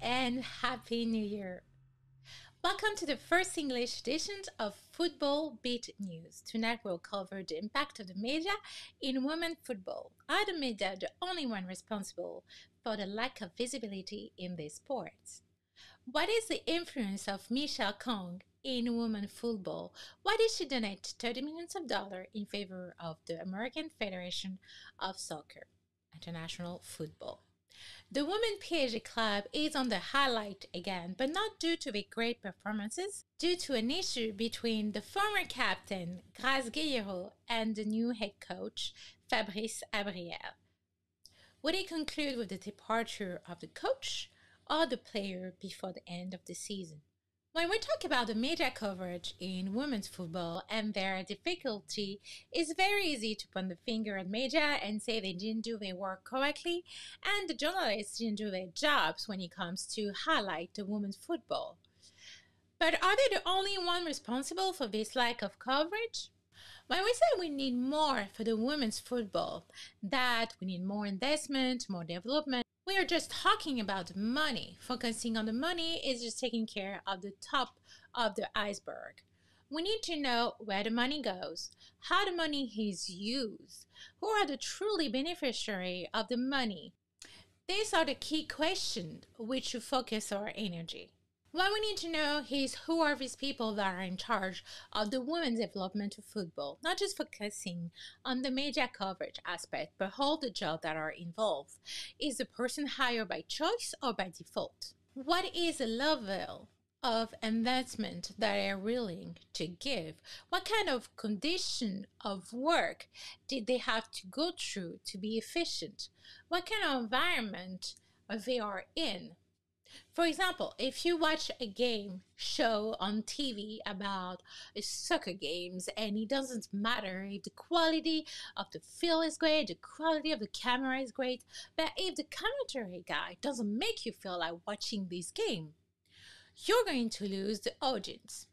and Happy New Year! Welcome to the first English edition of Football Beat News. Tonight we'll cover the impact of the media in women's football. Are the media the only one responsible for the lack of visibility in these sports? What is the influence of Michelle Kong in women's football? Why did she donate $30 million in favor of the American Federation of Soccer, International Football? The Women's PSG club is on the highlight again, but not due to their great performances, due to an issue between the former captain, Geyoro, and the new head coach, Fabrice Abriel. Would it conclude with the departure of the coach or the player before the end of the season? When we talk about the media coverage in women's football and their difficulty, it's very easy to point the finger at media and say they didn't do their work correctly and the journalists didn't do their jobs when it comes to highlight the women's football. But are they the only one responsible for this lack of coverage? When we say we need more for the women's football, that we need more investment, more development, we are just talking about money. Focusing on the money is just taking care of the top of the iceberg. We need to know where the money goes, how the money is used, who are the truly beneficiaries of the money. These are the key questions which should focus our energy. What we need to know is who are these people that are in charge of the women's development of football, not just focusing on the media coverage aspect, but all the jobs that are involved. Is the person hired by choice or by default? What is the level of investment that they are willing to give? What kind of condition of work did they have to go through to be efficient? What kind of environment they are in? For example, if you watch a game show on TV about soccer games, and it doesn't matter if the quality of the field is great, the quality of the camera is great, but if the commentary guy doesn't make you feel like watching this game, you're going to lose the audience.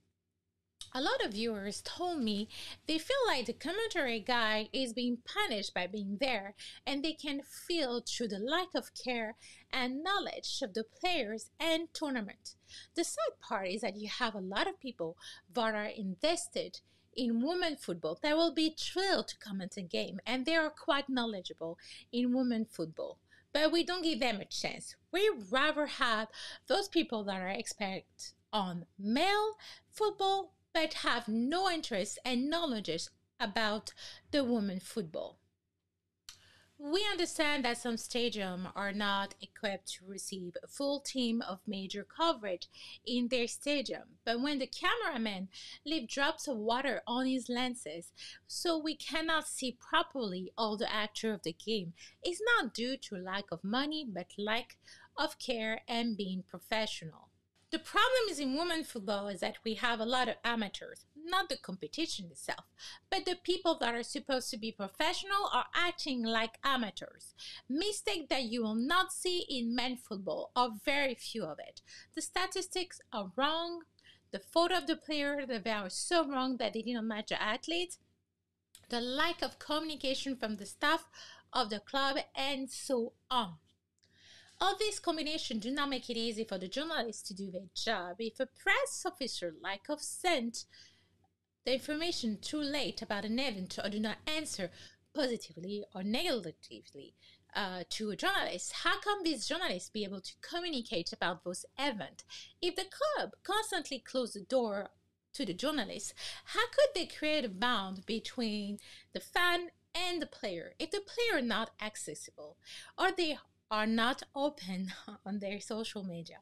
A lot of viewers told me they feel like the commentary guy is being punished by being there, and they can feel through the lack of care and knowledge of the players and tournament. The sad part is that you have a lot of people that are invested in women's football that will be thrilled to comment a game, and they are quite knowledgeable in women's football. But we don't give them a chance. We rather have those people that are expert on male football but have no interest and knowledge about the women's football. We understand that some stadiums are not equipped to receive a full team of major coverage in their stadium, but when the cameraman leaves drops of water on his lenses so we cannot see properly all the actors of the game, it's not due to lack of money but lack of care and being professional. The problem is in women's football is that we have a lot of amateurs, not the competition itself, but the people that are supposed to be professional are acting like amateurs. Mistakes that you will not see in men's football are very few of it. The statistics are wrong, the photo of the player, they are so wrong that they didn't match the athlete, the lack of communication from the staff of the club, and so on. All these combinations do not make it easy for the journalists to do their job. If a press officer lack of sent the information too late about an event or do not answer positively or negatively to a journalist, how come these journalists be able to communicate about those events? If the club constantly closed the door to the journalists, how could they create a bond between the fan and the player if the player is not accessible or they are not open on their social media?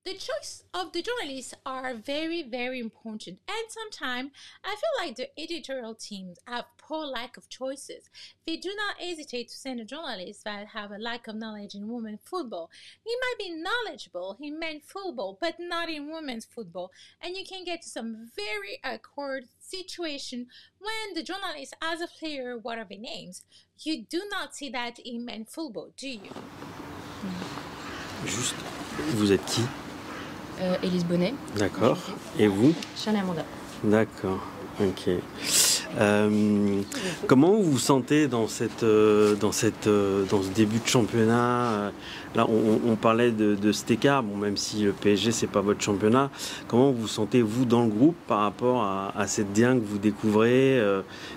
The choice of the journalists are very, very important, and sometimes I feel like the editorial teams have poor lack of choices. They do not hesitate to send a journalist that have a lack of knowledge in women's football. He might be knowledgeable in men's football, but not in women's football, and you can get to some very awkward situation when the journalist asks a player what are their names. You do not see that in men's football, do you? Juste, vous êtes qui? Élise Bonnet. D'accord. Et vous? Chaîne Amanda. D'accord. Ok. Comment vous vous sentez dans ce début de championnat? Là, on parlait de cet écart, bon, même si le PSG, c'est pas votre championnat. Comment vous vous sentez, vous, dans le groupe, par rapport à cette D1 que vous découvrez?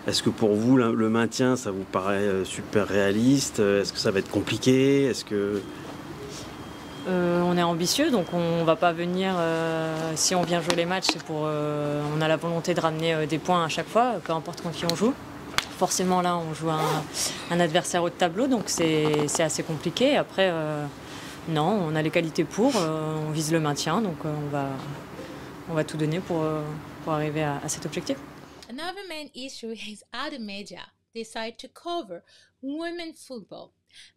Est-ce que pour vous, le maintien, ça vous paraît super réaliste? Est-ce que ça va être compliqué? Est-ce que... On est ambitieux, donc on va pas venir, si on vient jouer les matchs, c'est pour, on a la volonté de ramener des points à chaque fois, peu importe contre qui on joue. Forcément là on joue un adversaire haut de tableau, donc c'est assez compliqué. Après, non, on a les qualités pour, on vise le maintien, donc on va tout donner pour arriver à cet objectif. Another main issue is how the media decide to cover women's football.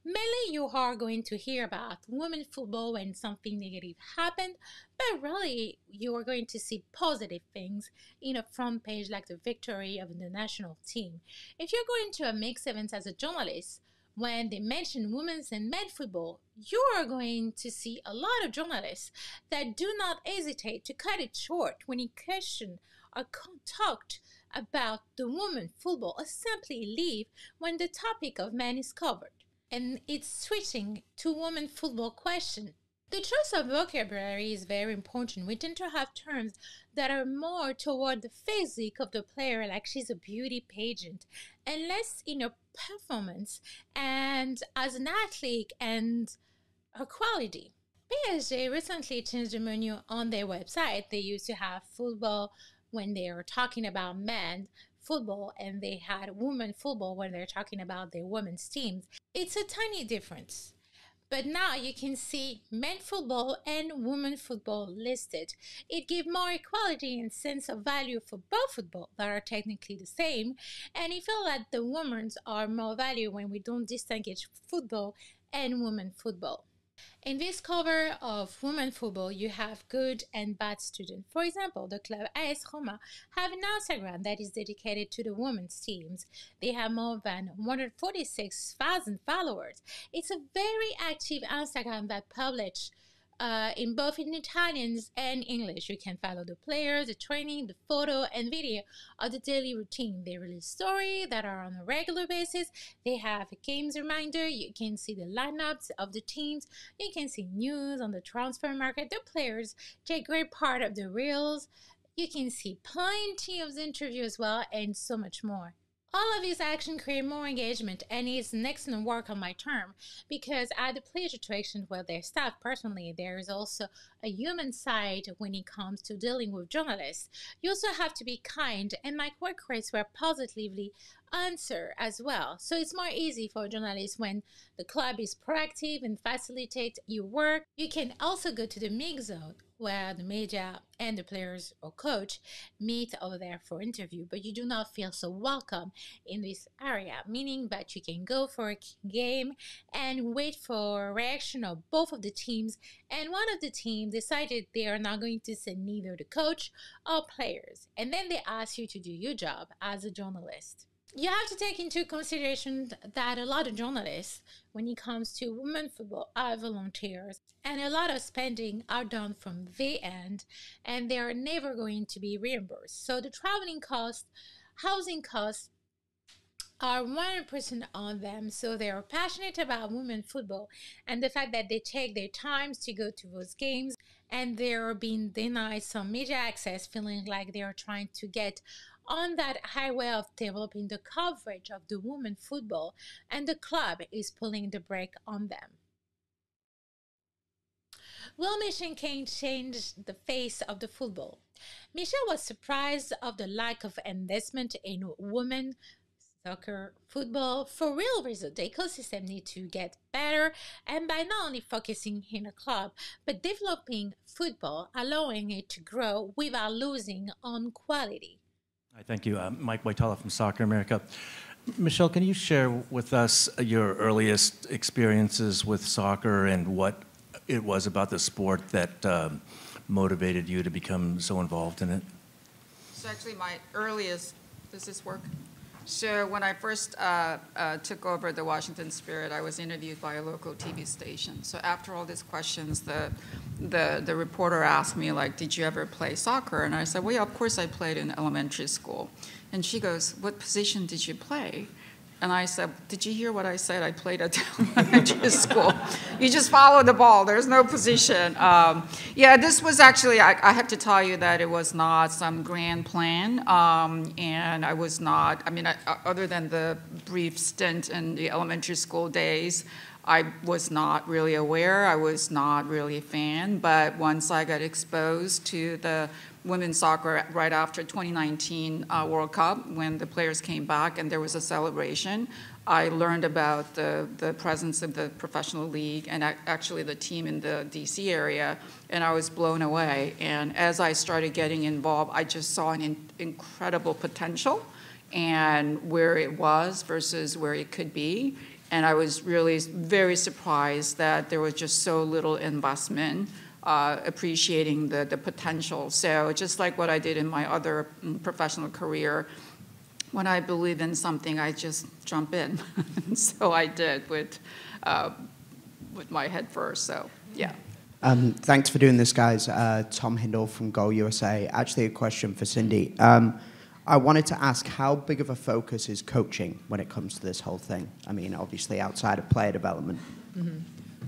Mainly you are going to hear about women's football when something negative happened, but really you are going to see positive things in a front page like the victory of the national team. If you're going to a mixed event as a journalist, when they mention women's and men football, you are going to see a lot of journalists that do not hesitate to cut it short when in question or talked about the women's football, or simply leave when the topic of men is covered. And it's switching to women's football question. The choice of vocabulary is very important. We tend to have terms that are more toward the physique of the player, like she's a beauty pageant, and less in her performance and as an athlete and her quality. PSG recently changed the menu on their website. They used to have football when they were talking about men football, and they had women football when they're talking about their women's teams. It's a tiny difference. But now you can see men football and women football listed. It gives more equality and sense of value for both football that are technically the same, and I feel that the women's are more value when we don't distinguish football and women football. In this cover of women football, you have good and bad students. For example, the club AS Roma have an Instagram that is dedicated to the women's teams. They have more than 146,000 followers. It's a very active Instagram that publish in both in Italian and English. You can follow the players, the training, the photo and video of the daily routine. They release stories that are on a regular basis. They have a games reminder. You can see the lineups of the teams. You can see news on the transfer market. The players take great part of the reels. You can see plenty of interviews as well, and so much more. All of these actions create more engagement, and it's an excellent work on my term, because I had the pleasure to exchange with their staff personally. There is also a human side when it comes to dealing with journalists. You also have to be kind, and my work rates were positively answered as well. So it's more easy for journalists when the club is proactive and facilitate your work. You can also go to the mix zone, where the media and the players or coach meet over there for interview, but you do not feel so welcome in this area, meaning that you can go for a game and wait for a reaction of both of the teams, and one of the team decided they are not going to send neither the coach or players, and then they ask you to do your job as a journalist. You have to take into consideration that a lot of journalists, when it comes to women football, are volunteers, and a lot of spending are done from their end, and they are never going to be reimbursed. So the traveling costs, housing costs are 100% on them. So they are passionate about women football, and the fact that they take their times to go to those games, and they are being denied some media access, feeling like they are trying to get on that highway of developing the coverage of the women football, and the club is pulling the brake on them. Will Michel can change the face of the football? Michel was surprised of the lack of investment in women soccer, football. For real reason, the ecosystem needs to get better, and by not only focusing in a club, but developing football, allowing it to grow without losing on quality. Hi, thank you. Mike Waitala from Soccer America. Michel, can you share with us your earliest experiences with soccer and what it was about the sport that motivated you to become so involved in it? So actually my earliest, does this work? So when I first took over the Washington Spirit, I was interviewed by a local TV station. So after all these questions, the reporter asked me, like, did you ever play soccer? And I said, well, yeah, of course I played in elementary school. And she goes, what position did you play? And I said, did you hear what I said? I played at elementary school. You just follow the ball. There's no position. Yeah, this was actually, I have to tell you that it was not some grand plan. And I was not, I mean, other than the brief stint in the elementary school days, I was not really aware. I was not really a fan. But once I got exposed to the women's soccer right after 2019 World Cup, when the players came back and there was a celebration, I learned about the presence of the professional league and actually the team in the DC area, and I was blown away. And as I started getting involved, I just saw an incredible potential and where it was versus where it could be. And I was really very surprised that there was just so little investment, appreciating the potential. So just like what I did in my other professional career, when I believe in something, I just jump in. So I did with my head first, so yeah. Thanks for doing this, guys. Tom Hindle from Goal USA. Actually, a question for Cindy. I wanted to ask, how big of a focus is coaching when it comes to this whole thing? I mean, obviously outside of player development. Mm-hmm.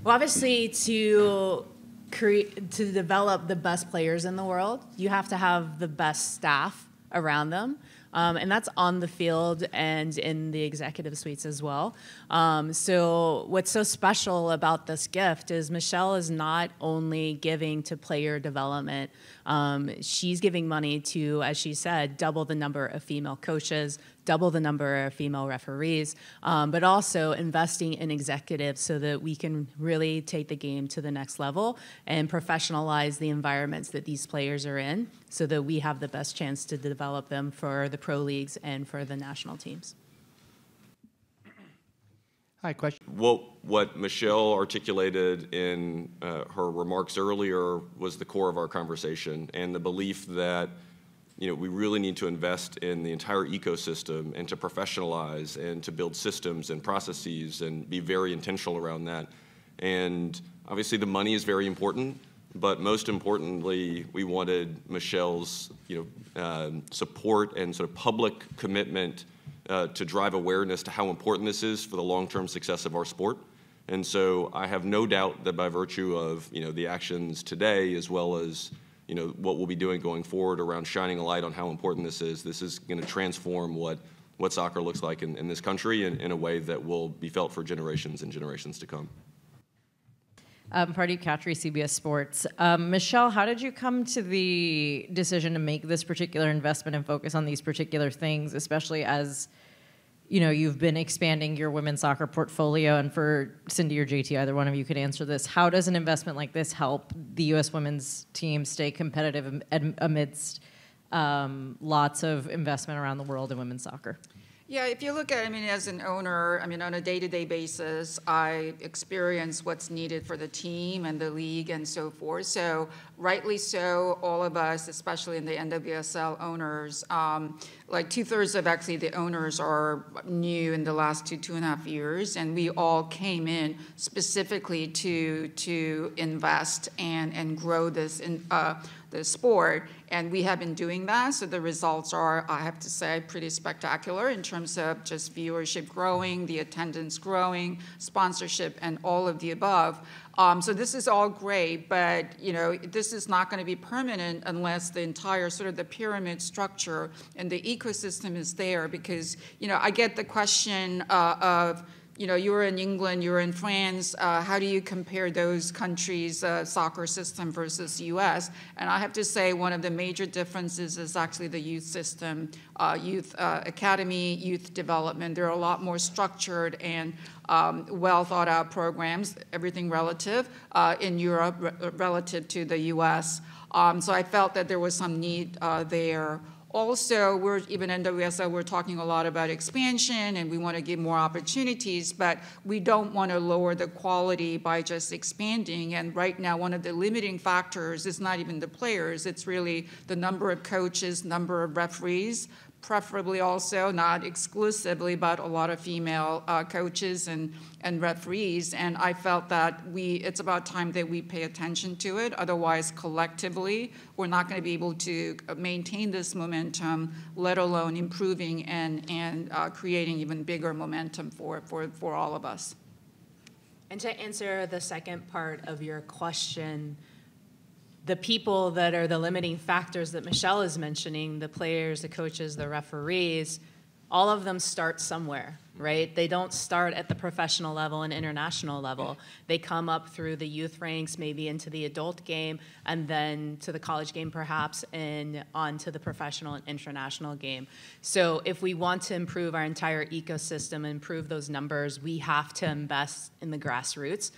Well, obviously to develop the best players in the world, you have to have the best staff around them. And that's on the field and in the executive suites as well. So what's so special about this gift is Michelle is not only giving to player development, she's giving money to, as she said, double the number of female coaches, double the number of female referees, but also investing in executives so that we can really take the game to the next level and professionalize the environments that these players are in so that we have the best chance to develop them for the pro leagues and for the national teams. Hi, question. What Michelle articulated in her remarks earlier was the core of our conversation, and the belief that we really need to invest in the entire ecosystem and to professionalize and to build systems and processes and be very intentional around that. And obviously the money is very important, but most importantly, we wanted Michelle's support and sort of public commitment to drive awareness to how important this is for the long-term success of our sport. And so I have no doubt that by virtue of the actions today, as well as what we'll be doing going forward around shining a light on how important this is going to transform what soccer looks like in this country in a way that will be felt for generations and generations to come. Pardeep Khatri, CBS Sports. Michelle, how did you come to the decision to make this particular investment and focus on these particular things, especially as you've been expanding your women's soccer portfolio? And for Cindy or JT, either one of you could answer this. How does an investment like this help the U.S. women's team stay competitive amidst lots of investment around the world in women's soccer? Yeah, if you look at, as an owner, on a day-to-day basis, I experience what's needed for the team and the league and so forth. So rightly so, all of us, especially in the NWSL owners, like 2/3 of actually the owners are new in the last two and a half years, and we all came in specifically to invest and grow this in the sport, and we have been doing that. So the results are, I have to say, pretty spectacular in terms of just viewership growing, the attendance growing, sponsorship, and all of the above. So this is all great, but this is not going to be permanent unless the entire sort of the pyramid structure and the ecosystem is there. Because I get the question of you're in England, you're in France, how do you compare those countries' soccer system versus U.S.? And I have to say one of the major differences is actually the youth system, youth academy, youth development. They're a lot more structured and well thought out programs, everything relative, in Europe relative to the U.S. So I felt that there was some need there. Also, even NWSL, we're talking a lot about expansion and we want to give more opportunities, but we don't want to lower the quality by just expanding. And right now, one of the limiting factors is not even the players, it's really the number of coaches, number of referees, preferably also, not exclusively, but a lot of female coaches and referees. And I felt that it's about time that we pay attention to it. Otherwise, collectively, we're not going to be able to maintain this momentum, let alone improving and creating even bigger momentum for all of us. And to answer the second part of your question, the people that are the limiting factors that Michelle is mentioning, the players, the coaches, the referees, all of them start somewhere, right? They don't start at the professional level and international level. They come up through the youth ranks, maybe into the adult game, and then to the college game perhaps, and on to the professional and international game. So if we want to improve our entire ecosystem, improve those numbers, we have to invest in the grassroots.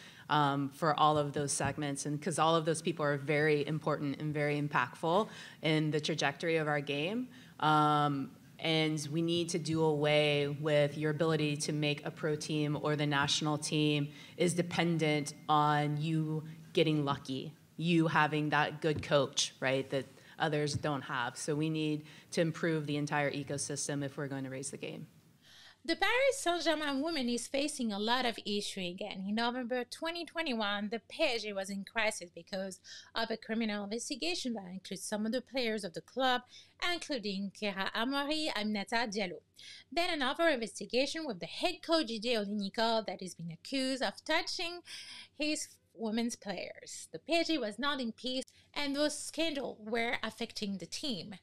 For all of those segments, and because all of those people are very important and very impactful in the trajectory of our game. And we need to do away with your ability to make a pro team or the national team is dependent on you getting lucky, you having that good coach, right, that others don't have. So we need to improve the entire ecosystem if we're going to raise the game. The Paris Saint-Germain women is facing a lot of issues again. In November 2021, the PSG was in crisis because of a criminal investigation that includes some of the players of the club, including Kera Amouari and Aminata Diallo. Then another investigation with the head coach Didier Nicole that is being accused of touching his women's players. The PSG was not in peace, and those scandals were affecting the team.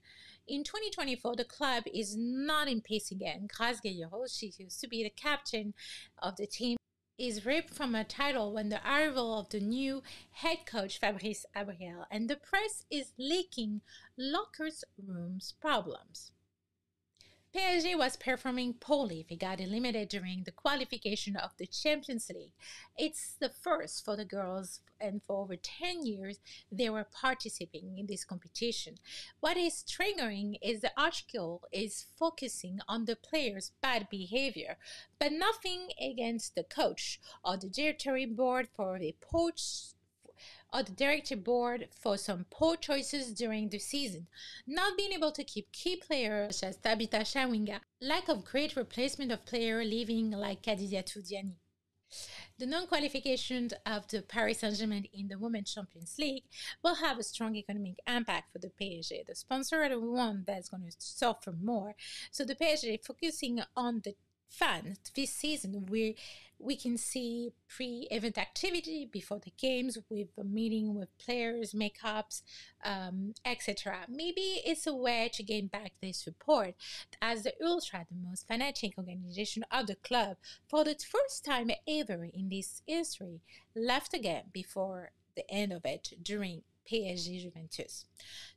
In 2024, the club is not in peace again. Geyoro, she used to be the captain of the team, is ripped from her title when the arrival of the new head coach Fabrice Abriel, and the press is leaking locker rooms problems. PSG was performing poorly. They got eliminated during the qualification of the Champions League. It's the first for the girls, and for over 10 years, they were participating in this competition. What is triggering is the article is focusing on the players' bad behavior, but nothing against the coach or the directory board for the some poor choices during the season, not being able to keep key players such as Tabitha Shawinga, lack of great replacement of players leaving like Khadija Toudiani. The non-qualification of the Paris Saint-Germain in the Women's Champions League will have a strong economic impact for the PSG. The sponsor are the one that's going to suffer more. So the PSG focusing on the fans this season, we can see pre-event activity before the games with a meeting with players, makeups, etc. Maybe it's a way to gain back this support, as the Ultra, the most fanatic organization of the club, for the first time ever in this history, left again before the end of it during PSG Juventus.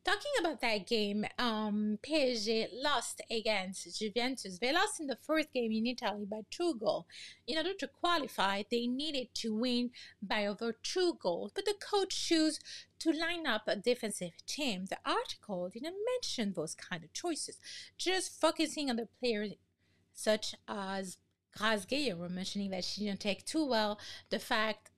Talking about that game, PSG lost against Juventus. They lost in the first game in Italy by 2 goals. In order to qualify, they needed to win by over 2 goals, but the coach chose to line up a defensive team. The article didn't mention those kind of choices, just focusing on the players such as Geyoro, mentioning that she didn't take too well the fact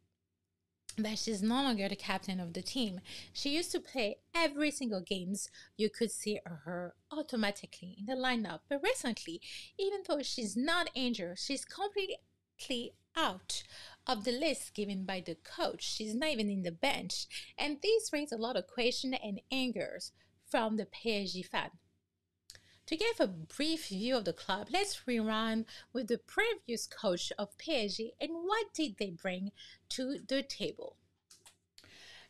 that she's no longer the captain of the team. She used to play every single games. You could see her automatically in the lineup. But recently, even though she's not injured, she's completely out of the list given by the coach. She's not even in the bench. And this raises a lot of questions and angers from the PSG fan. To give a brief view of the club, let's rewind with the previous coach of PSG and what did they bring to the table.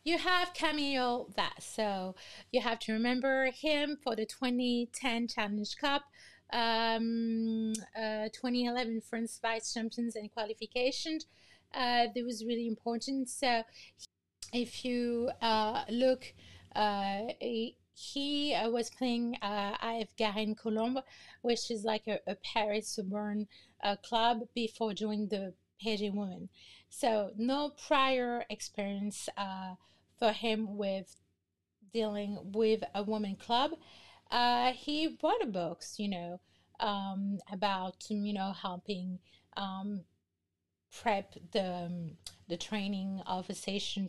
You have Camille Vass, so you have to remember him for the 2010 Challenge Cup, 2011 France Vice Champions and qualifications. That was really important. So if you look, he was playing AF Garenne Colombe, which is like a Paris suburban club before joining the PSG women. So no prior experience for him with dealing with a women club. He wrote a book, about helping prep the training of a session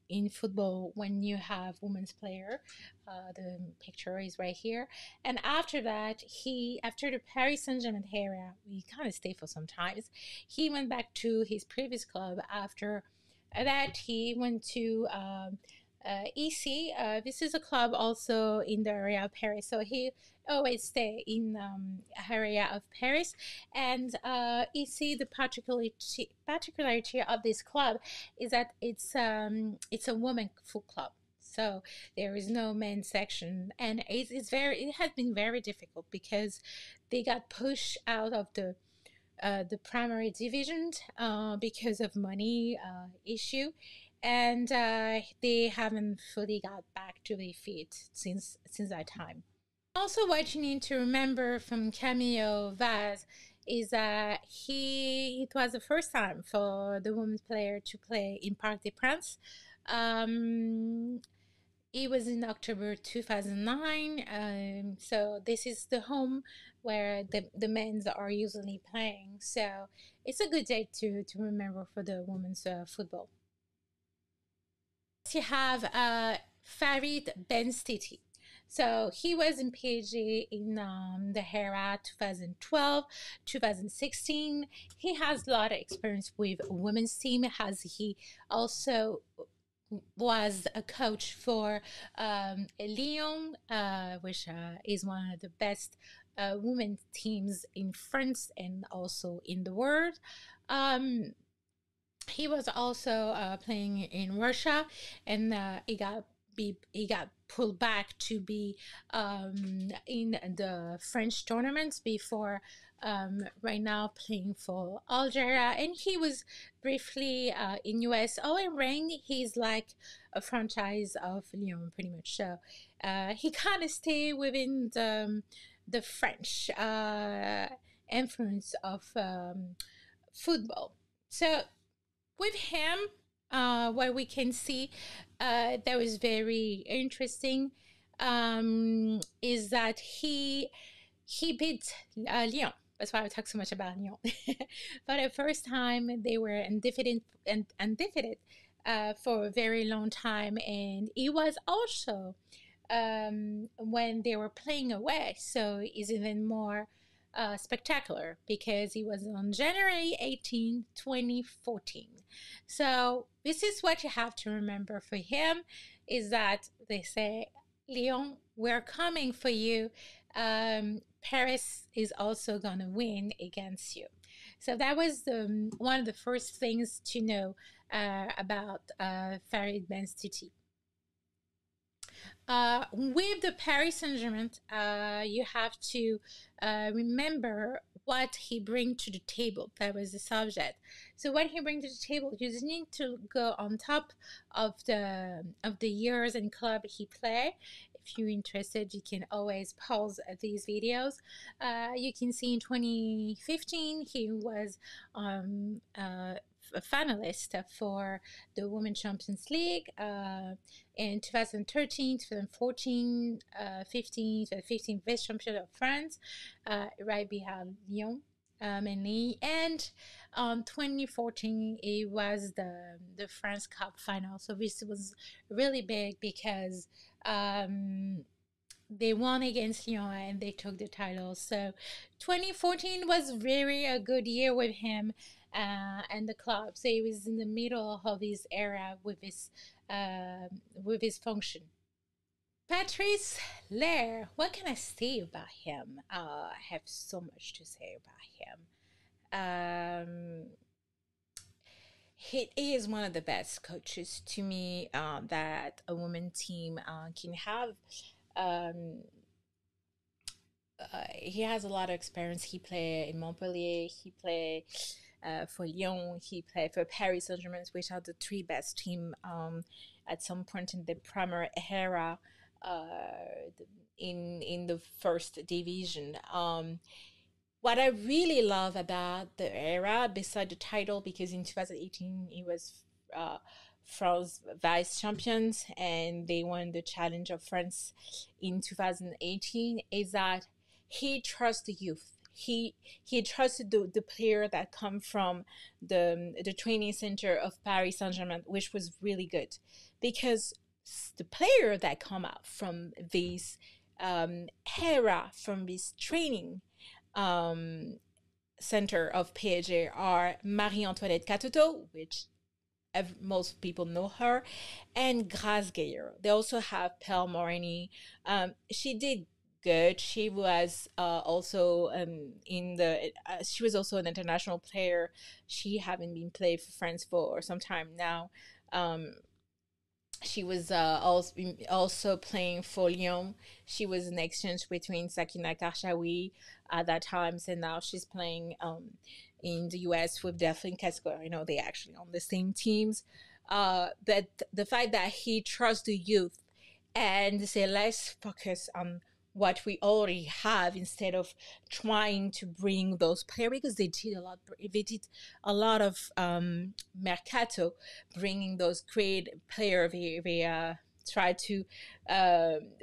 in football when you have women's player. The picture is right here. And after that, after the Paris Saint-Germain era, we kind of stay for some time. He went back to his previous club. After that, he went to EC. This is a club also in the area of Paris. So he always stay in area of Paris. And EC, the particularity of this club is that it's a women foot club. So there is no men's section, and it has been very difficult because they got pushed out of the primary division because of money issue, and they haven't fully got back to their feet since that time. Also, what you need to remember from Camille Vaz is that it was the first time for the women's player to play in Parc des Princes. It was in October 2009, so this is the home where the men's are usually playing. So it's a good day to remember for the women's football. You have Farid Ben-Stiti. So he was in PSG in the era 2012, 2016. He has a lot of experience with women's team, as he also was a coach for Lyon, which is one of the best women's teams in France and also in the world. He was also playing in Russia, and he got pulled back to be in the French tournaments before right now playing for Algeria. And he was briefly in US. All in Ring, he's like a franchise of Lyon, pretty much. So he kind of stayed within the French influence of football. So with him, what we can see that was very interesting is that he beat Lyon. That's why I talk so much about Lyon. For the first time, they were undefeated for a very long time, and it was also when they were playing away, so it's even more spectacular because it was on January 18, 2014. So this is what you have to remember for him, is that they say, Lyon, we're coming for you. Paris is also going to win against you. So that was one of the first things to know about Farid Ben-Stiti. With the Paris Saint-Germain, you have to remember what he brings to the table. That was the subject. So what he brings to the table, you just need to go on top of the years and club he played. If you're interested, you can always pause these videos. You can see in 2015 he was a finalist for the Women's Champions League. In 2013, 2014, 2015 vice champion of France, right behind Lyon mainly. And 2014, it was the France Cup final. So this was really big because they won against Lyon and they took the title. So 2014 was very a good year with him and the club. So he was in the middle of his era with his function. Patrice Lair, what can I say about him? I have so much to say about him. He is one of the best coaches to me that a women team can have. He has a lot of experience. He played in Montpellier, he played for Lyon, he played for Paris Saint-Germain, which are the three best teams at some point in the Premier era in the first division. What I really love about the era, beside the title, because in 2018 he was France vice champions and they won the Challenge of France in 2018, is that he trusts the youth. he trusted the player that come from the training center of Paris Saint-Germain, which was really good, because the player that come out from this era, from this training center of PSG are Marie-Antoinette Katoto, which most people know her, and Grace Geyoro. They also have Pearl Morini. She did good. She was also she was also an international player. She haven't been played for France for some time now. She was also playing for Lyon. She was an exchange between Sakina Karchaoui at that time, and now she's playing in the US with Delphine Casco. I know they actually on the same teams. But the fact that he trusts the youth and say, let's focus on what we already have instead of trying to bring those players, because they did a lot of mercato, bringing those great players. They tried to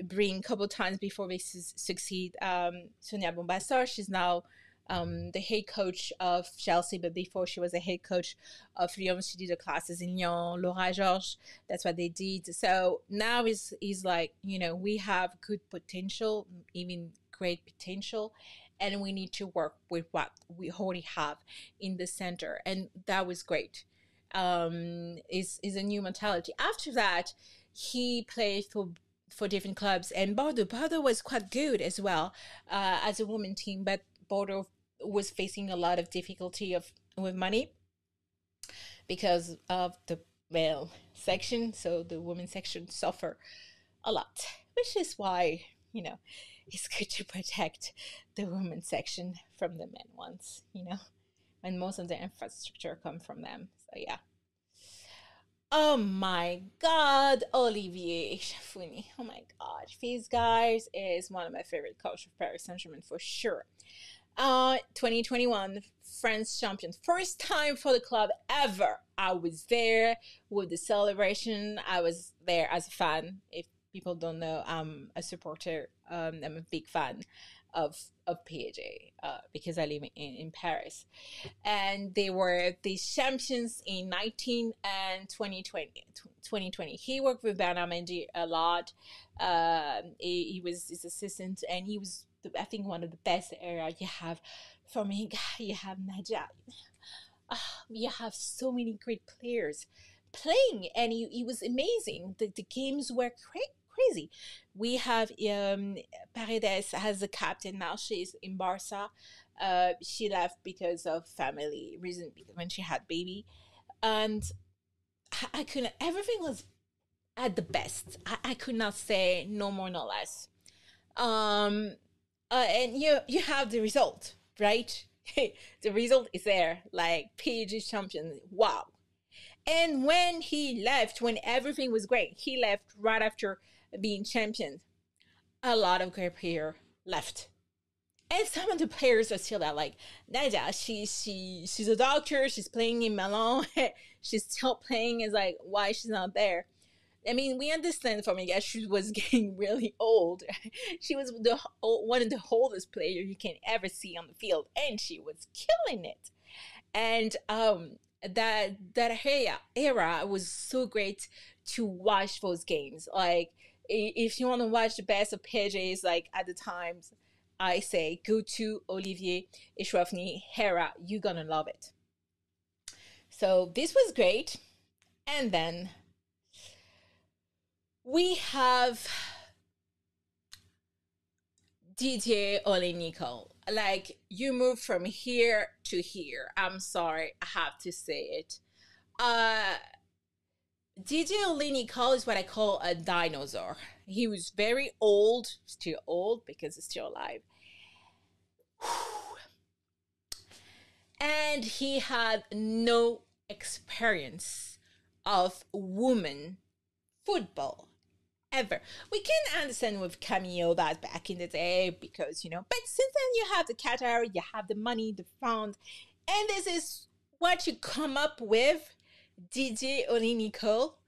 bring a couple times before they succeed. Sonia Bombassar, she's now the head coach of Chelsea, but before she was the head coach of Lyon, she did the classes in Lyon. Laura Georges, that's what they did. So now is like, we have good potential, even great potential, and we need to work with what we already have in the center, and that was great. Is a new mentality. After that, he played for different clubs, and Bordeaux was quite good as well as a women team, but Bordeaux was facing a lot of difficulty with money because of the male section, so the women's section suffer a lot, which is why it's good to protect the women's section from the men ones, and most of the infrastructure come from them. So yeah. Oh my God, Olivier Chafouni. Oh my God, these guys is one of my favorite coaches of Paris Saint-Germain for sure. 2021 France champion, first time for the club ever. I was there with the celebration. I was there as a fan. If people don't know, I'm a supporter. I'm a big fan of PSG because I live in Paris, and they were the champions in 19 and 2020. He worked with Bernard Mendy a lot. He was his assistant, and he was, I think, one of the best area you have. For me, you have Nadia. You have so many great players playing, and he was amazing. The games were crazy. We have Paredes as the captain now. She's in Barca. She left because of family reason, because when she had baby, and I couldn't. Everything was at the best. I could not say no more, no less. And you have the result, right? The result is there, like PSG champion. Wow. And when he left, when everything was great, he left right after being champion. A lot of great players left. And some of the players are still there, like Nadia. She's a doctor. She's playing in Milan. She's still playing. It's like, why she's not there? I mean, we understand from Miguel, she was getting really old. She was one of the oldest players you can ever see on the field, and she was killing it. And that era was so great to watch those games. Like, if you want to watch the best of PSG's, like at the times, I say go to Olivier Chafouni era. You're gonna love it. So this was great, and then we have Didier Ole-Nicole. Like, you move from here to here. I'm sorry, I have to say it. Didier Ole-Nicole is what I call a dinosaur. He was very old, still old because he's still alive. And he had no experience of women football ever. We can understand with Camille that back in the day because, but since then you have the Qatar, you have the money, the fund, and this is what you come up with. Didier Ole-Nicole,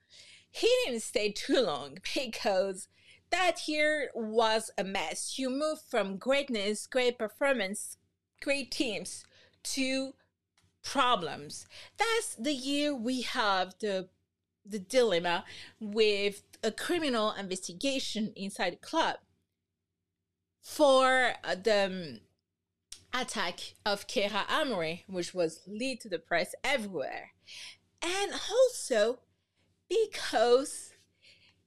he didn't stay too long because that year was a mess. You moved from greatness, great performance, great teams to problems. That's the year we have the dilemma with a criminal investigation inside the club for the attack of Fabrice Abriel, which was lead to the press everywhere. And also because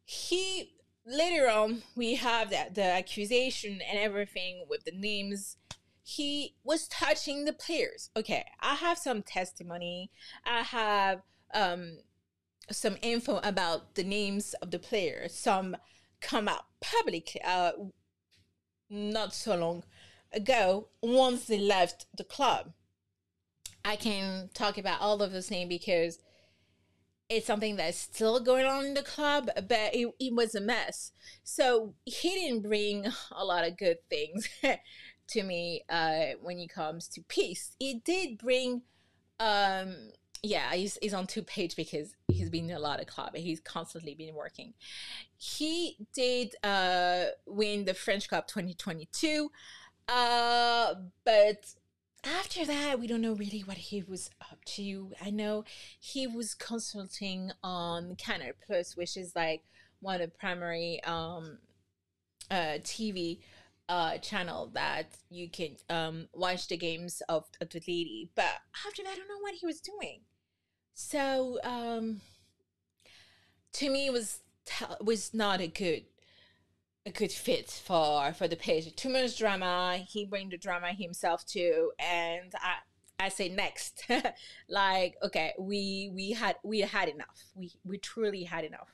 he, later on, we have the accusation and everything with the names. He was touching the players. Okay, I have some testimony. I have some info about the names of the players. Some come out publicly not so long ago once they left the club. I can talk about all of those names because it's something that's still going on in the club, but it was a mess. So he didn't bring a lot of good things to me when it comes to peace. It did bring, he's on 2 pages because he's been in a lot of club. He's constantly been working. He did win the French Cup 2022, but after that, we don't know really what he was up to. I know he was consulting on Canal Plus, which is like one of the primary TV channel that you can watch the games of the lady. But after that, I don't know what he was doing. So to me, it was not a good fit for the page. Too much drama. He bring the drama himself too, and I say next. Like, okay, we had enough. We truly had enough.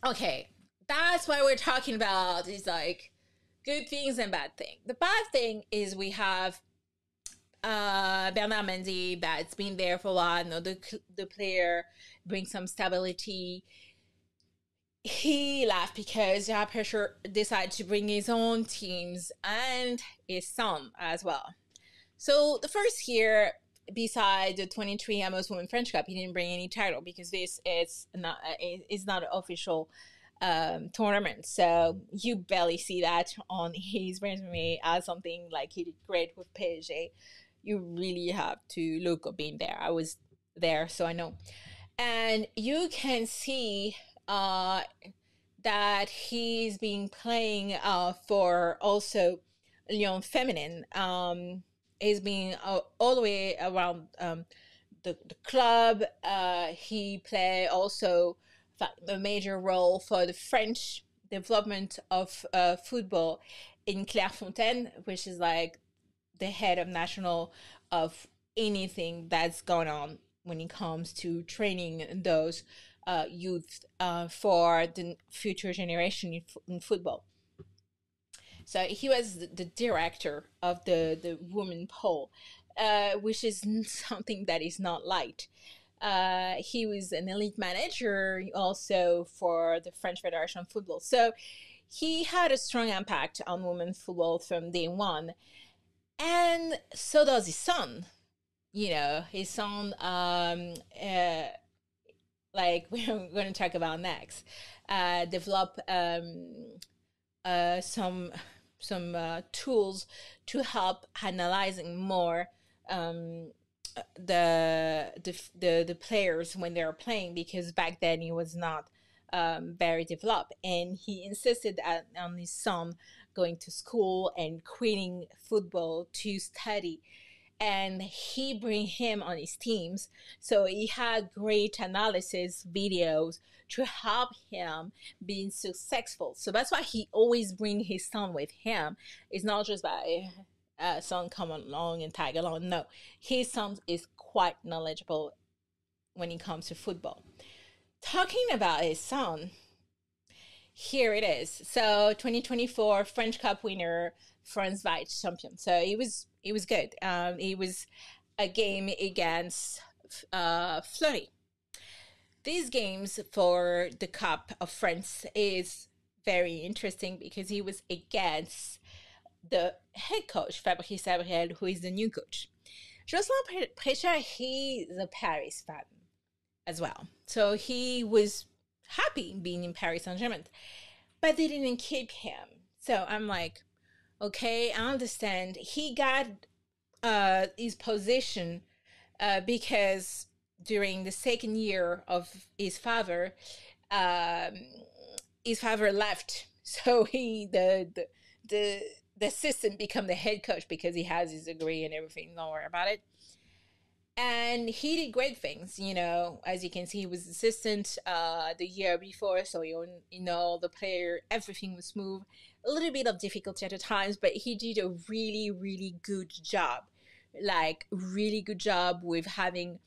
Okay, that's what we're talking about. Is like good things and bad things. The bad thing is we have Bernard Mendy that's been there for a while. No, the player brings some stability. He left because Gerard Pescher decided to bring his own teams and his son as well. So the first year, beside the 23 Amos Women French Cup, he didn't bring any title because this is not an official tournament. So you barely see that on his resume as something like he did great with PSG. You really have to look at being there. I was there, so I know. And you can see that he's been playing for also Lyon Feminine. He's been all the way around the club. He played also a major role for the French development of football in Clairefontaine, which is like the head of national of anything that's going on when it comes to training those youth for the future generation in football. So he was the director of the women pole, which is something that is not light. He was an elite manager also for the French Federation of Football. So he had a strong impact on women's football from day one. And so does his son. You know, his son, like we're going to talk about next, develop some tools to help analyzing more the players when they're playing, because back then he was not very developed, and he insisted on his son going to school and quitting football to study. And he bring him on his teams. So he had great analysis videos to help him being successful. So that's why he always bring his son with him. It's not just by son come along and tag along. No, his son is quite knowledgeable when it comes to football. Talking about his son, here it is. So 2024 French Cup winner, France vice champion. So it was good. It was a game against Fleury. These games for the Cup of France is very interesting because he was against the head coach, Fabrice Abriel, who is the new coach. Jocelyn Précher, he's a Paris fan as well. So he was happy being in Paris Saint-Germain, but they didn't keep him. So I'm like, Okay, I understand. He got his position because during the second year of his father left. So the assistant become the head coach because he has his degree and everything. Don't worry about it. And he did great things, you know. As you can see, he was assistant the year before, so you know the player, everything was smooth. A little bit of difficulty at the times, but he did a really, really good job. Like, really good job with having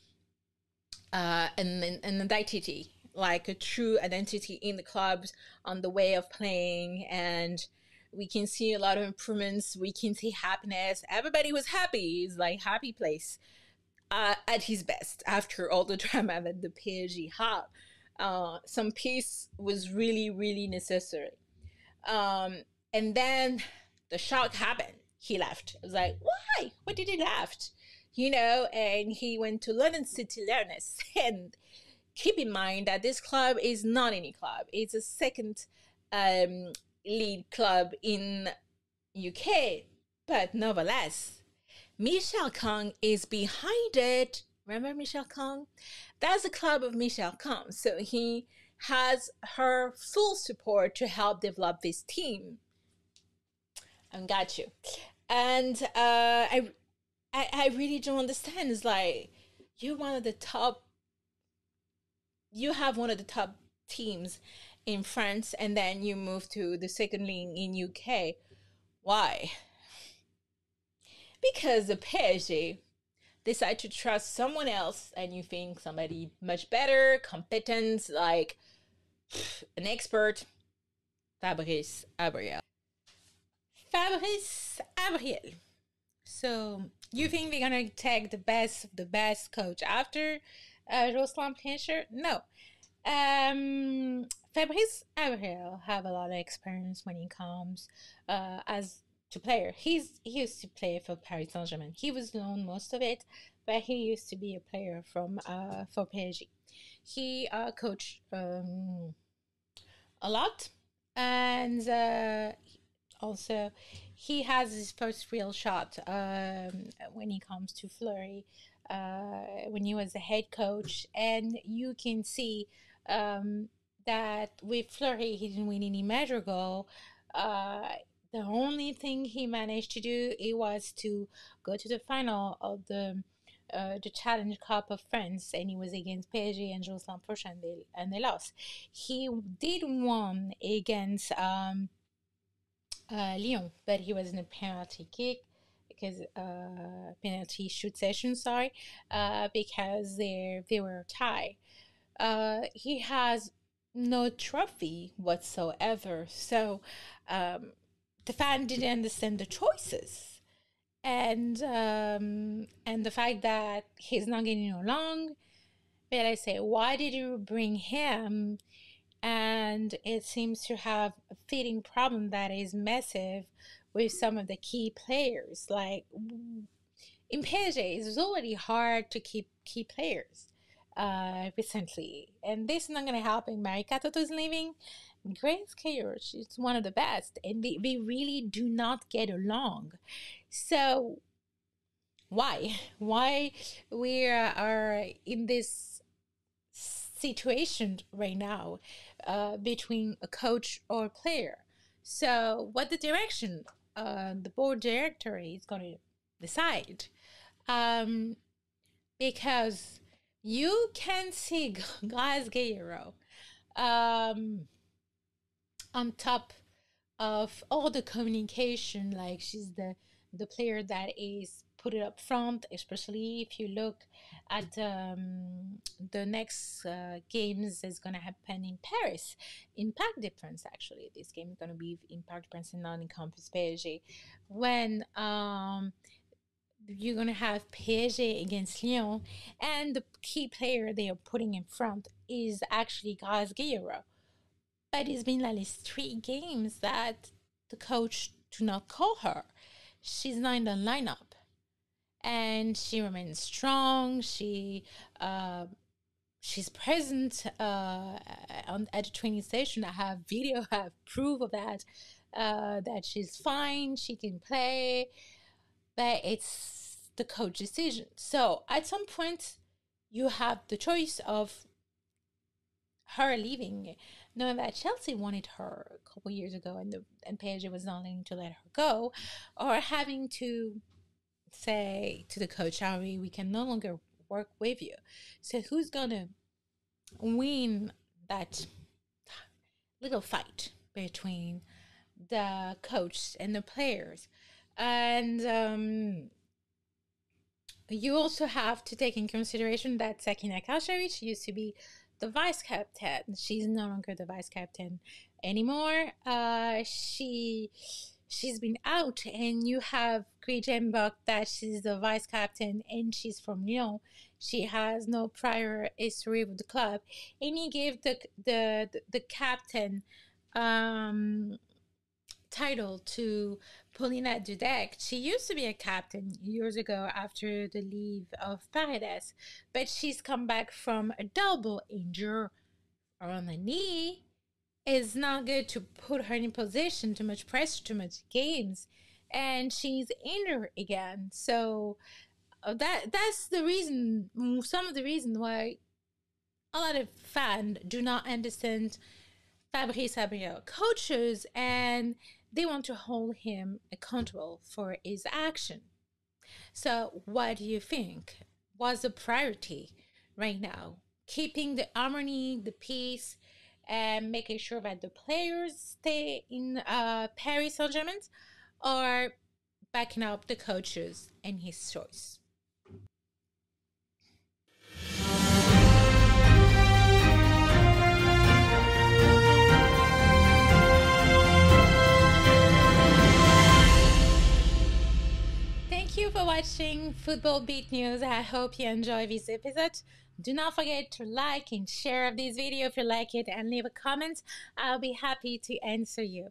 an identity, like a true identity in the clubs on the way of playing. And we can see a lot of improvements. We can see happiness. Everybody was happy. It's like happy place. At his best, after all the drama that the PSG had, some peace was really, really necessary. And then the shock happened. He left. I was like, why? Why did he left? You know, and he went to London City Learners. And keep in mind that this club is not any club. It's a second league club in UK, but nevertheless, Michelle Kong is behind it. Remember Michelle Kong? That's the club of Michelle Kong. So he has her full support to help develop this team. I got you. And I really don't understand. It's like, you have one of the top teams in France, and then you move to the second league in UK. Why? Because the PSG decide to trust someone else, and you think somebody much better, competent, like an expert. Fabrice Abriel. Fabrice Abriel. So you think they're gonna take the best of the best coach after Jocelyn Plancher? No. Fabrice Abriel have a lot of experience when it comes as to player. He used to play for Paris Saint-Germain. He was known most of it, but he used to be a player for PSG. He coached a lot, and also he has his first real shot when he comes to Fleury, when he was the head coach, and you can see that with Fleury he didn't win any major goal. The only thing he managed to do, it was to go to the final of the Challenge Cup of France, and he was against PSG and Jocelyn Plancher, and they lost. He did win against Lyon, but he was in a penalty kick because penalty shoot session. Sorry, because they were tied. He has no trophy whatsoever, so the fan didn't understand the choices, and the fact that he's not getting along. But I say, why did you bring him? And it seems to have a fitting problem that is massive with some of the key players. Like in PSG, it's already hard to keep key players recently, and this is not going to help. In Marika Toto's leaving. Grace Geyoro, she's one of the best, and they really do not get along. So why we are in this situation right now between a coach or a player? So what the direction the board director is going to decide, because you can see Grace Geyoro on top of all the communication. Like, she's the player that is put it up front, especially if you look at the next games that's going to happen in Paris, in Parc des Princes. Actually, this game is going to be in Parc des Princes and not in Campus PSG, when you're going to have PSG against Lyon, and the key player they are putting in front is actually Grace Geyoro. But it's been at least 3 games that the coach do not call her. She's not in the lineup, and she remains strong. She's present at the training station. I have video, I have proof of that. that she's fine, she can play, but it's the coach decision. So at some point, you have the choice of her leaving, knowing that Chelsea wanted her a couple years ago and PSG was not willing to let her go, or having to say to the coach, sorry, we can no longer work with you. So who's gonna win that little fight between the coach and the players? And you also have to take in consideration that Sakina Kalshevich used to be the vice captain. She's no longer the vice captain anymore. She's been out, and you have Grijembok, that she's the vice captain, and she's from Lyon. She has no prior history with the club, and he gave the captain title to Paulina Dudek. She used to be a captain years ago after the leave of Paredes, but she's come back from a double injury on the knee. It's not good to put her in position, too much pressure, too much games, and she's injured again. So that's the reason, some of the reason why a lot of fans do not understand Fabrice Abriel coaches, and they want to hold him accountable for his action. So what do you think? What's the priority right now? Keeping the harmony, the peace, and making sure that the players stay in Paris Saint-Germain, or backing up the coaches and his choice? Thank you for watching Football Beat News. I hope you enjoy this episode. Do not forget to like and share this video if you like it, and leave a comment. I'll be happy to answer you.